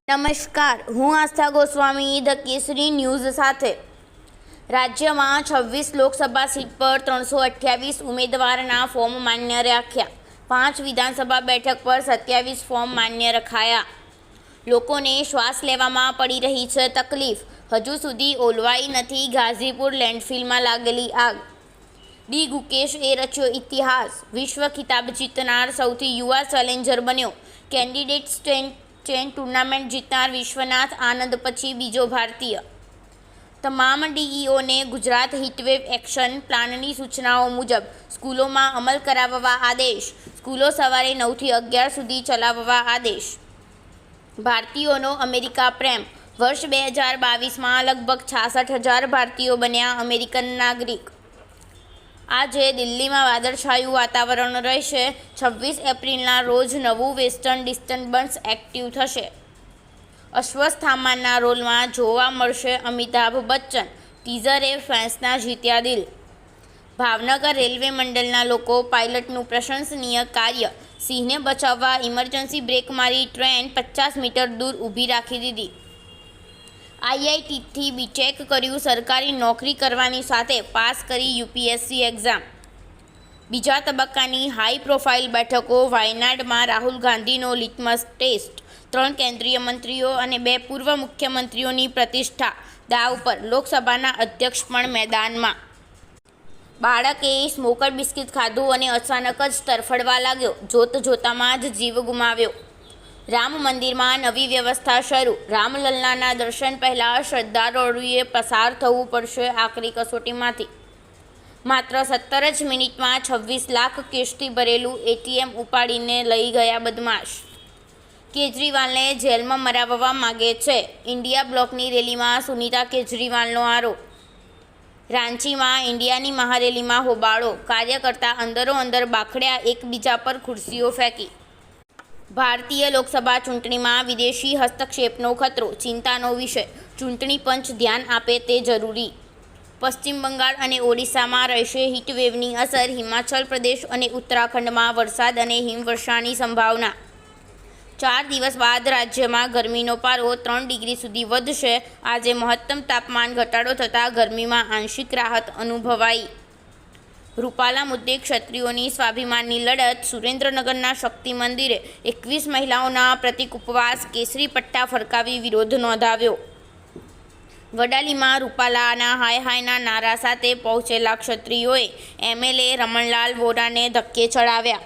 નમસ્કાર, હું આસ્થા ગોસ્વામી ધ કેસરી ન્યૂઝ સાથે। રાજ્યમાં 26 લોકસભા સીટ પર 328 ઉમેદવારના ફોર્મ માન્ય રાખ્યા। 5 વિધાનસભા બેઠક પર 27 ફોર્મ માન્ય રખાયા। લોકોને શ્વાસ લેવામાં પડી રહી છે તકલીફ, હજુ સુધી ઓલવાઈ નથી ગાઝીપુર લેન્ડફિલમાં લાગેલી આગ। ડી ગુકેશે રચ્યો ઇતિહાસ, વિશ્વ ખિતાબ જીતનાર સૌથી યુવા ચેલેન્જર બન્યો। કેન્ડિડેટ્સ ચેન ટુર્નામેન્ટ જીતનાર વિશ્વનાથ આનંદ પછી બીજો ભારતીય। તમામ ડીઈઓને ગુજરાત હીટવેવ એક્શન પ્લાનની સૂચનાઓ મુજબ સ્કૂલોમાં અમલ કરાવવા આદેશ। સ્કૂલો સવારે 9 થી 11 સુધી ચલાવવા આદેશ। ભારતીયોનો અમેરિકા પ્રેમ, વર્ષ 2022માં લગભગ 66,000 ભારતીયો બન્યા અમેરિકન નાગરિક। આજે દિલ્હીમાં વાદળછાયું વાતાવરણ રહેશે। 26 એપ્રિલના રોજ નવું વેસ્ટર્ન ડિસ્ટર્બન્સ એક્ટિવ થશે। અશ્વસ્થામાના રોલમાં જોવા મળશે અમિતાભ બચ્ચન, ટીઝરે ફેન્સના જીત્યા દિલ। ભાવનગર રેલવે મંડળના લોકો પાયલટનું પ્રશંસનીય કાર્ય, સિંહને બચાવવા ઇમરજન્સી બ્રેક મારી ટ્રેન 50 મીટર દૂર ઊભી રાખી દીધી। આઈઆઈટીથી બીટેક કર્યું, સરકારી નોકરી કરવાની સાથે પાસ કરી યુપીએસસી એક્ઝામ। બીજા તબક્કાની હાઈ પ્રોફાઇલ બેઠકો, વાયનાડમાં રાહુલ ગાંધીનો લિટમસ ટેસ્ટ, 3 કેન્દ્રીય મંત્રીઓ અને 2 પૂર્વ મુખ્યમંત્રીઓની પ્રતિષ્ઠા દાવ પર, લોકસભાના અધ્યક્ષ પણ મેદાનમાં। બાળકે સ્મોકર બિસ્કિટ ખાધું અને અચાનક જ તરફડવા લાગ્યો, જોતજોતામાં જ જીવ ગુમાવ્યો। રામ મંદિરમાં નવી વ્યવસ્થા શરૂ, રામલલ્લાના દર્શન પહેલાં શ્રદ્ધાળુઓએ પસાર થવું પડશે આકરી કસોટીમાંથી। માત્ર 17 જ મિનિટમાં 26 લાખ કેશથી ભરેલું એટીએમ ઉપાડીને લઈ ગયા બદમાશ। કેજરીવાલને જેલમાં મરાવવા માગે છે, ઇન્ડિયા બ્લોકની રેલીમાં સુનીતા કેજરીવાલનો આરોપ। રાંચીમાં ઇન્ડિયાની મહારેલીમાં હોબાળો, કાર્યકર્તા અંદરોઅંદર બાખડ્યા, એકબીજા પર ખુરશીઓ ફેંકી। ભારતીય લોકસભા ચૂંટણીમાં વિદેશી હસ્તક્ષેપનો ખતરો, ચિંતાનો વિષય, ચૂંટણી પંચ ધ્યાન આપે તે જરૂરી। પશ્ચિમ બંગાળ અને ઓડિશામાં રહેશે હીટવેવની અસર, હિમાચલ પ્રદેશ અને ઉત્તરાખંડમાં વરસાદ અને હિમવર્ષાની સંભાવના। 4 દિવસ બાદ રાજ્યમાં ગરમીનો પારો 3 ડિગ્રી સુધી વધશે। આજે મહત્તમ તાપમાન ઘટાડો થતાં ગરમીમાં આંશિક રાહત અનુભવાઈ। રૂપાલા મુદ્દે ક્ષત્રિયોની સ્વાભિમાનની લડત, સુરેન્દ્રનગરના શક્તિ મંદિરે 21 મહિલાઓના પ્રતિક ઉપવાસ, કેસરી પટ્ટા ફરકાવી વિરોધ નોંધાવ્યો। વડાલીમાં રૂપાલાના હાય હાયના નારા સાથે પહોંચેલા ક્ષત્રિયોએ એમએલએ રમણલાલ વોરાને ધક્કે ચડાવ્યા।